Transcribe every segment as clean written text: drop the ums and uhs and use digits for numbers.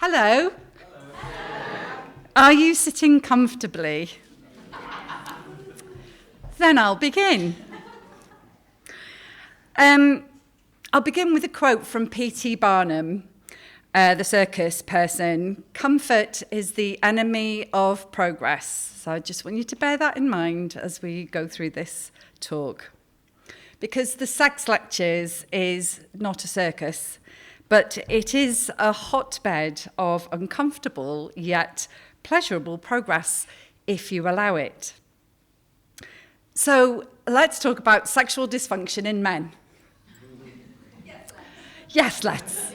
Hello. Are you sitting comfortably? Then I'll begin. I'll begin with a quote from P.T. Barnum, the circus person. Comfort is the enemy of progress. So I just want you to bear that in mind as we go through this talk. Because the Sex Lectures is not a circus, but it is a hotbed of uncomfortable yet pleasurable progress if you allow it. So let's talk about sexual dysfunction in men. Yes, let's.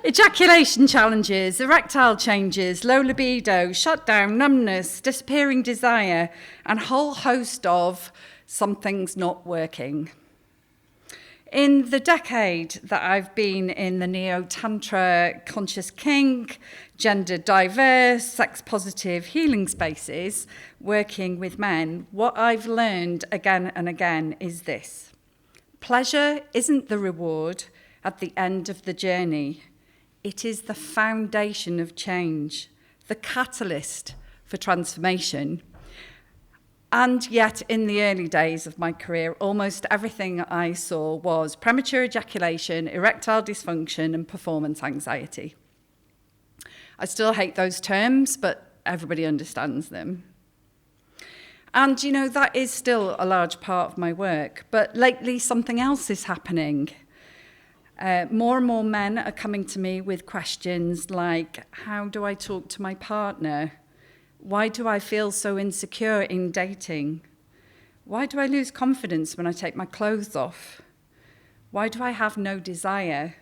Ejaculation challenges, erectile changes, low libido, shutdown, numbness, disappearing desire, and a whole host of something's not working. In the decade that I've been in the neo-tantra, conscious kink, gender diverse, sex positive healing spaces, working with men, what I've learned again and again is this. Pleasure isn't the reward at the end of the journey. It is the foundation of change, the catalyst for transformation. And yet, in the early days of my career, almost everything I saw was premature ejaculation, erectile dysfunction, and performance anxiety. I still hate those terms, but everybody understands them. And, that is still a large part of my work. But lately, something else is happening. More and more men are coming to me with questions like, how do I talk to my partner? Why do I feel so insecure in dating? Why do I lose confidence when I take my clothes off? Why do I have no desire?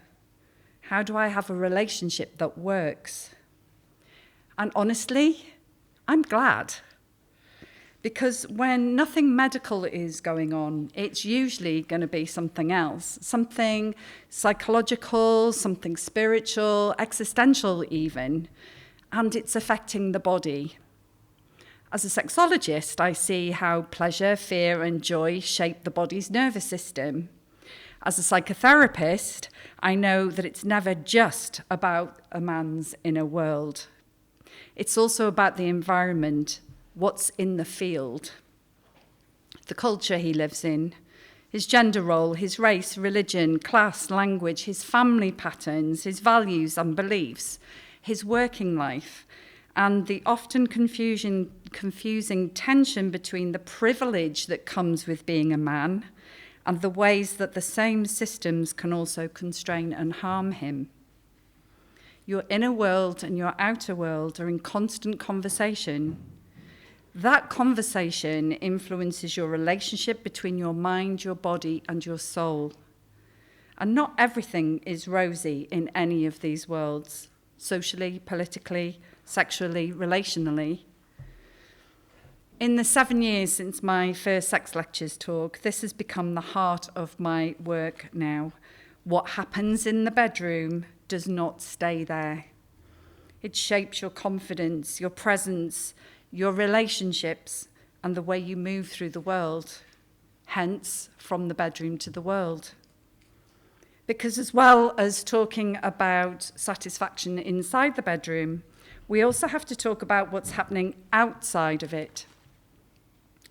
How do I have a relationship that works? And honestly, I'm glad. Because when nothing medical is going on, it's usually going to be something else, something psychological, something spiritual, existential even, and it's affecting the body. As a sexologist, I see how pleasure, fear, and joy shape the body's nervous system. As a psychotherapist, I know that it's never just about a man's inner world. It's also about the environment, what's in the field, the culture he lives in, his gender role, his race, religion, class, language, his family patterns, his values and beliefs, his working life, and the often confusing tension between the privilege that comes with being a man and the ways that the same systems can also constrain and harm him. Your inner world and your outer world are in constant conversation. That conversation influences your relationship between your mind, your body, and your soul. And not everything is rosy in any of these worlds, socially, politically, sexually, relationally. In the 7 years since my first Sex Lectures talk, this has become the heart of my work now. What happens in the bedroom does not stay there. It shapes your confidence, your presence, your relationships, and the way you move through the world, hence from the bedroom to the world. Because as well as talking about satisfaction inside the bedroom, we also have to talk about what's happening outside of it.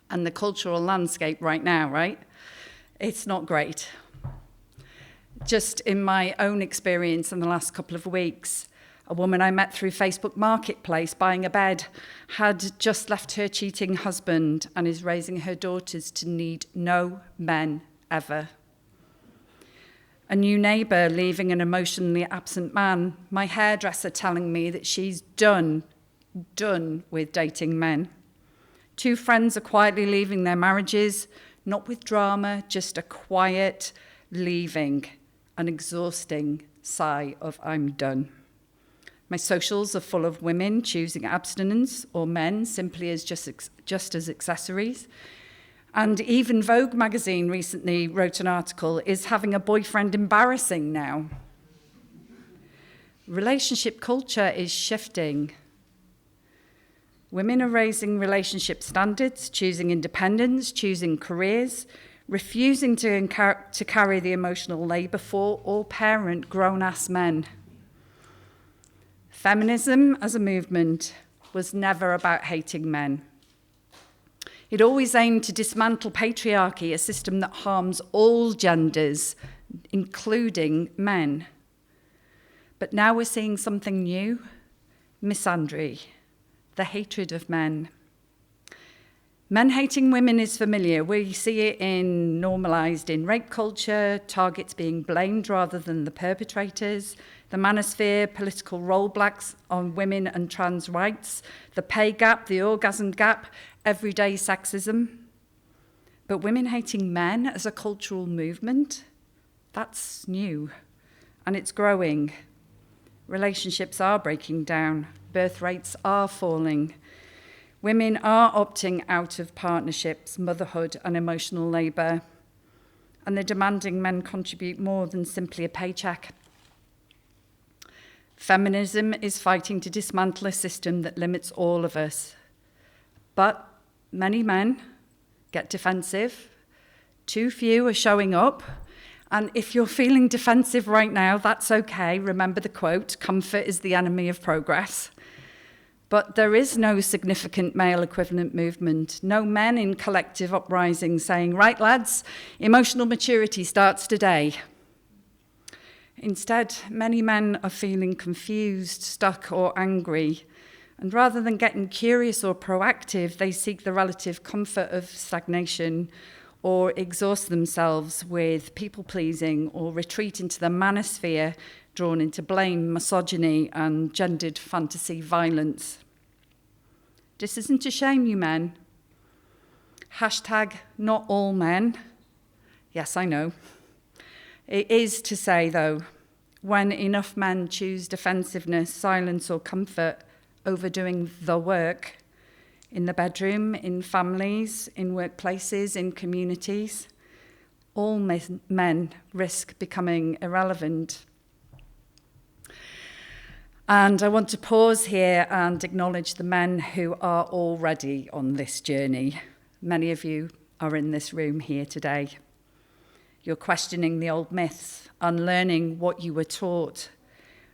And the cultural landscape right now, right? It's not great. Just in my own experience in the last couple of weeks, a woman I met through Facebook Marketplace buying a bed had just left her cheating husband and is raising her daughters to need no men ever. A new neighbour leaving an emotionally absent man. My hairdresser telling me that she's done with dating men. 2 friends are quietly leaving their marriages, not with drama, just a quiet leaving, an exhausting sigh of I'm done. My socials are full of women choosing abstinence or men simply as just as accessories. And even Vogue magazine recently wrote an article, is having a boyfriend embarrassing now? Relationship culture is shifting. Women are raising relationship standards, choosing independence, choosing careers, refusing to carry the emotional labour for or parent grown-ass men. Feminism as a movement was never about hating men. It always aimed to dismantle patriarchy, a system that harms all genders, including men. But now we're seeing something new, misandry, the hatred of men. Men hating women is familiar. We see it normalised in rape culture, targets being blamed rather than the perpetrators, the manosphere, political rollbacks on women and trans rights, the pay gap, the orgasm gap, everyday sexism. But women hating men as a cultural movement, that's new, and it's growing. Relationships are breaking down, birth rates are falling. Women are opting out of partnerships, motherhood, and emotional labour, and they're demanding men contribute more than simply a paycheck. Feminism is fighting to dismantle a system that limits all of us. But many men get defensive. Too few are showing up. And if you're feeling defensive right now, that's okay. Remember the quote, comfort is the enemy of progress. But there is no significant male equivalent movement, no men in collective uprising saying, right lads, emotional maturity starts today. Instead, many men are feeling confused, stuck, or angry. And rather than getting curious or proactive, they seek the relative comfort of stagnation or exhaust themselves with people-pleasing or retreat into the manosphere drawn into blame, misogyny, and gendered fantasy violence. This isn't to shame you men. Hashtag not all men. Yes, I know. It is to say, though, when enough men choose defensiveness, silence, or comfort over doing the work in the bedroom, in families, in workplaces, in communities, all men risk becoming irrelevant. And I want to pause here and acknowledge the men who are already on this journey. Many of you are in this room here today. You're questioning the old myths, unlearning what you were taught,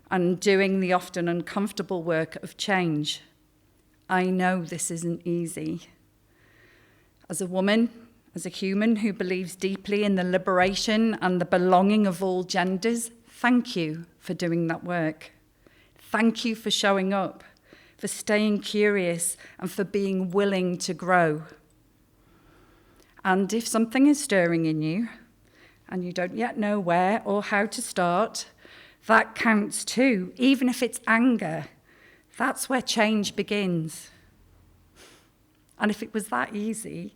and doing the often uncomfortable work of change. I know this isn't easy. As a woman, as a human who believes deeply in the liberation and the belonging of all genders, thank you for doing that work. Thank you for showing up, for staying curious, and for being willing to grow. And if something is stirring in you, and you don't yet know where or how to start, that counts too, even if it's anger. That's where change begins. And if it was that easy,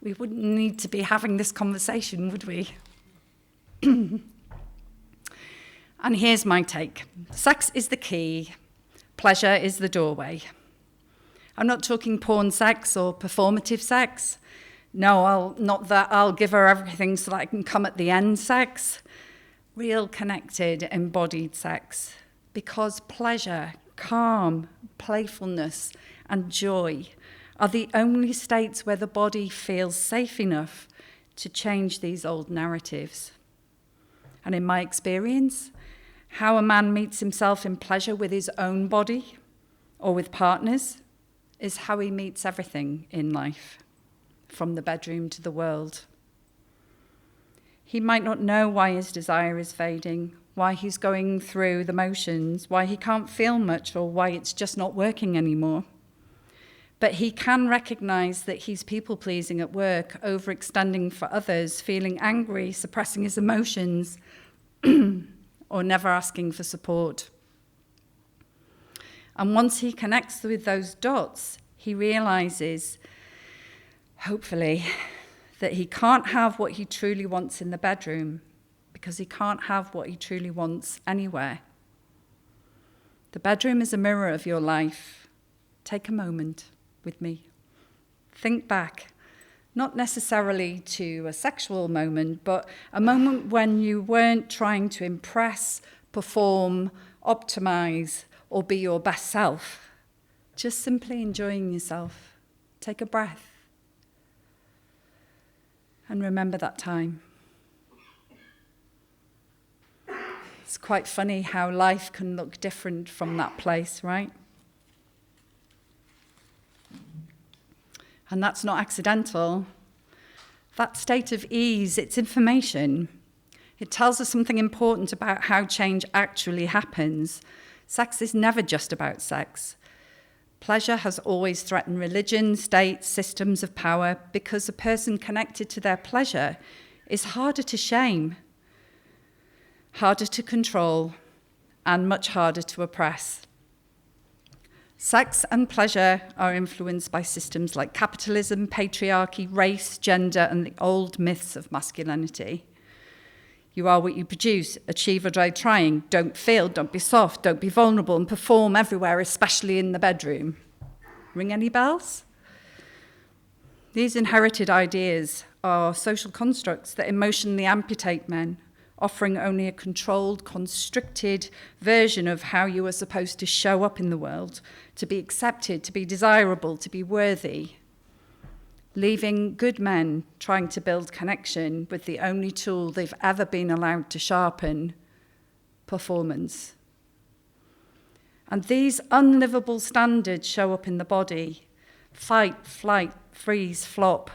we wouldn't need to be having this conversation, would we? And here's my take. Sex is the key. Pleasure is the doorway. I'm not talking porn sex or performative sex. No, not that I'll give her everything so that I can come at the end sex. Real connected, embodied sex. Because pleasure, calm, playfulness, and joy are the only states where the body feels safe enough to change these old narratives. And in my experience, how a man meets himself in pleasure with his own body or with partners is how he meets everything in life, from the bedroom to the world. He might not know why his desire is fading, why he's going through the motions, why he can't feel much, or why it's just not working anymore. But he can recognize that he's people-pleasing at work, overextending for others, feeling angry, suppressing his emotions, or never asking for support. And once he connects with those dots, he realizes, hopefully, that he can't have what he truly wants in the bedroom because he can't have what he truly wants anywhere. The bedroom is a mirror of your life. Take a moment with me. Think back, not necessarily to a sexual moment, but a moment when you weren't trying to impress, perform, optimize, or be your best self. Just simply enjoying yourself. Take a breath. And remember that time. It's quite funny how life can look different from that place, right? And that's not accidental. That state of ease, it's information. It tells us something important about how change actually happens. Sex is never just about sex. Pleasure has always threatened religion, states, systems of power, because a person connected to their pleasure is harder to shame, harder to control, and much harder to oppress. Sex and pleasure are influenced by systems like capitalism, patriarchy, race, gender, and the old myths of masculinity. You are what you produce, achieve or die trying, don't feel, don't be soft, don't be vulnerable, and perform everywhere, especially in the bedroom. Ring any bells? These inherited ideas are social constructs that emotionally amputate men, offering only a controlled, constricted version of how you are supposed to show up in the world, to be accepted, to be desirable, to be worthy, leaving good men trying to build connection with the only tool they've ever been allowed to sharpen, performance. And these unlivable standards show up in the body: fight, flight, freeze, flop,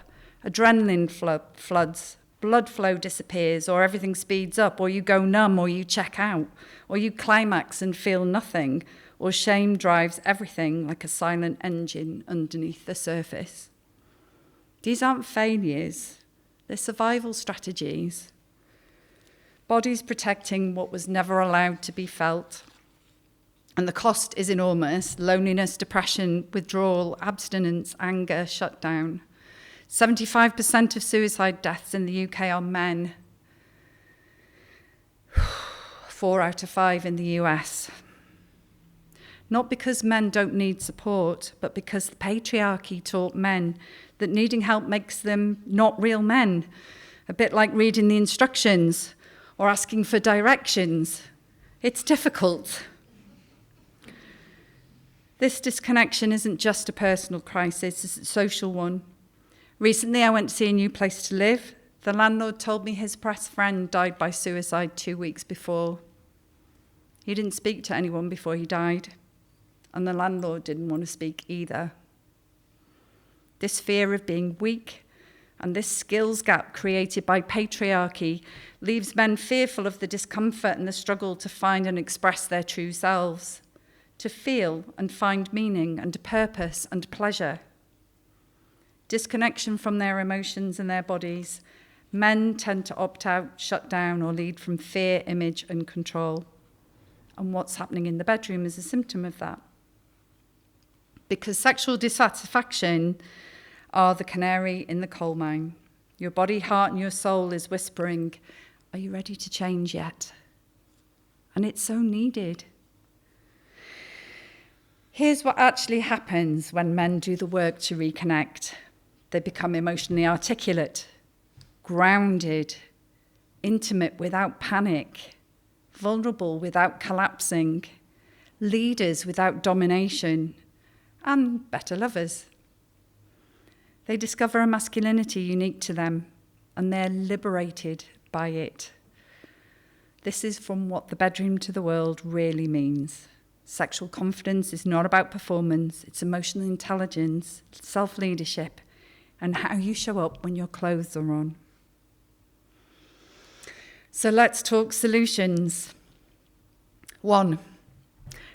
adrenaline floods, blood flow disappears, or everything speeds up, or you go numb, or you check out, or you climax and feel nothing, or shame drives everything like a silent engine underneath the surface. These aren't failures, they're survival strategies. Bodies protecting what was never allowed to be felt. And the cost is enormous: loneliness, depression, withdrawal, abstinence, anger, shutdown. 75% of suicide deaths in the UK are men. 4 out of 5 in the US. Not because men don't need support, but because the patriarchy taught men that needing help makes them not real men. A bit like reading the instructions or asking for directions. It's difficult. This disconnection isn't just a personal crisis, it's a social one. Recently, I went to see a new place to live. The landlord told me his best friend died by suicide 2 weeks before. He didn't speak to anyone before he died, and the landlord didn't want to speak either. This fear of being weak and this skills gap created by patriarchy leaves men fearful of the discomfort and the struggle to find and express their true selves, to feel and find meaning and purpose and pleasure. Disconnection from their emotions and their bodies, men tend to opt out, shut down, or lead from fear, image, and control. And what's happening in the bedroom is a symptom of that. Because sexual dissatisfaction are the canary in the coal mine. Your body, heart, and your soul is whispering, "Are you ready to change yet?" And it's so needed. Here's what actually happens when men do the work to reconnect. They become emotionally articulate, grounded, intimate without panic, vulnerable without collapsing, leaders without domination, and better lovers. They discover a masculinity unique to them, and they're liberated by it. This is from what the bedroom to the world really means. Sexual confidence is not about performance, it's emotional intelligence, self-leadership, and how you show up when your clothes are on. So let's talk solutions. 1,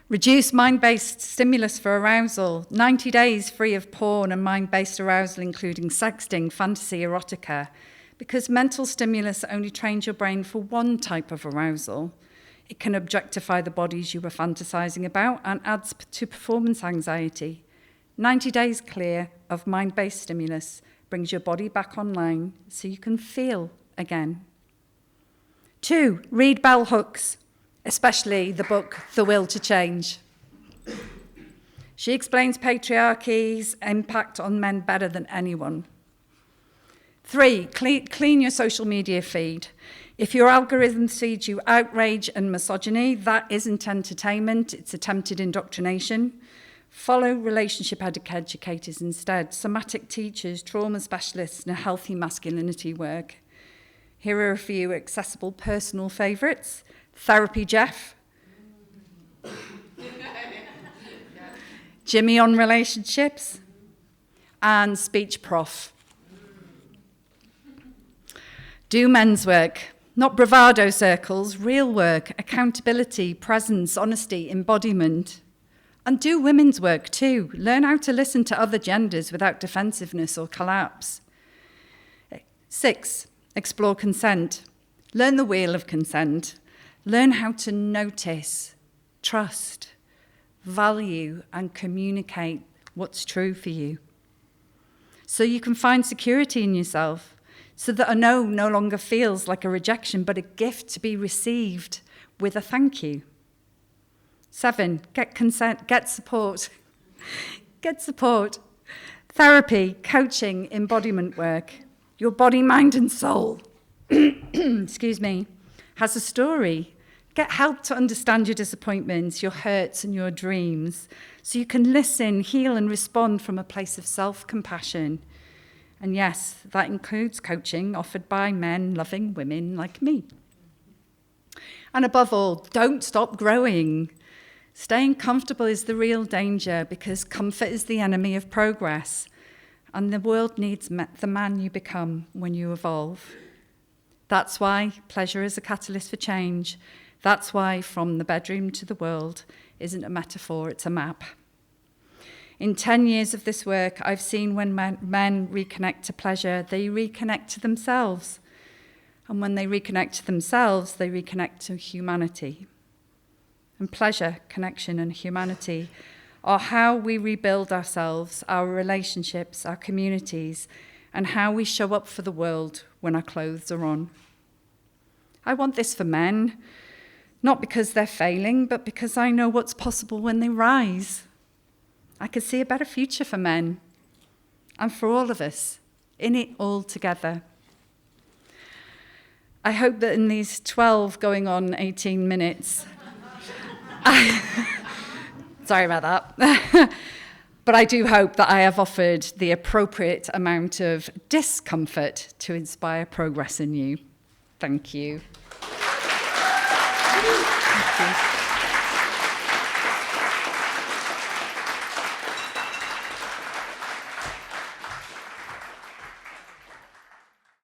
reduce mind-based stimulus for arousal. 90 days free of porn and mind-based arousal, including sexting, fantasy, erotica, because mental stimulus only trains your brain for one type of arousal. It can objectify the bodies you were fantasizing about and adds to performance anxiety. 90 days clear of mind-based stimulus brings your body back online so you can feel again. 2, read bell hooks, especially the book The Will to Change. She explains patriarchy's impact on men better than anyone. 3, clean your social media feed. If your algorithm feeds you outrage and misogyny, that isn't entertainment, it's attempted indoctrination. Follow relationship educators instead, somatic teachers, trauma specialists, and healthy masculinity work. Here are a few accessible personal favourites. Therapy Jeff. Jimmy on relationships. And Speech Prof. Do men's work, not bravado circles, real work, accountability, presence, honesty, embodiment. And do women's work too. Learn how to listen to other genders without defensiveness or collapse. 6, explore consent. Learn the wheel of consent. Learn how to notice, trust, value, and communicate what's true for you. So you can find security in yourself, so that a no longer feels like a rejection, but a gift to be received with a thank you. 7, get consent, get support. Get support. Therapy, coaching, embodiment work. Your body, mind, and soul, excuse me, has a story. Get help to understand your disappointments, your hurts, and your dreams, so you can listen, heal, and respond from a place of self-compassion. And yes, that includes coaching offered by men loving women like me. And above all, don't stop growing. Staying comfortable is the real danger, because comfort is the enemy of progress. And the world needs the man you become when you evolve. That's why pleasure is a catalyst for change. That's why from the bedroom to the world isn't a metaphor, it's a map. In 10 years of this work, I've seen when men reconnect to pleasure, they reconnect to themselves. And when they reconnect to themselves, they reconnect to humanity. And pleasure, connection, and humanity are how we rebuild ourselves, our relationships, our communities, and how we show up for the world when our clothes are on. I want this for men, not because they're failing, but because I know what's possible when they rise. I could see a better future for men and for all of us, in it all together. I hope that in these 12 going on 18 minutes, sorry about that, but I do hope that I have offered the appropriate amount of discomfort to inspire progress in you. Thank you. Thank you.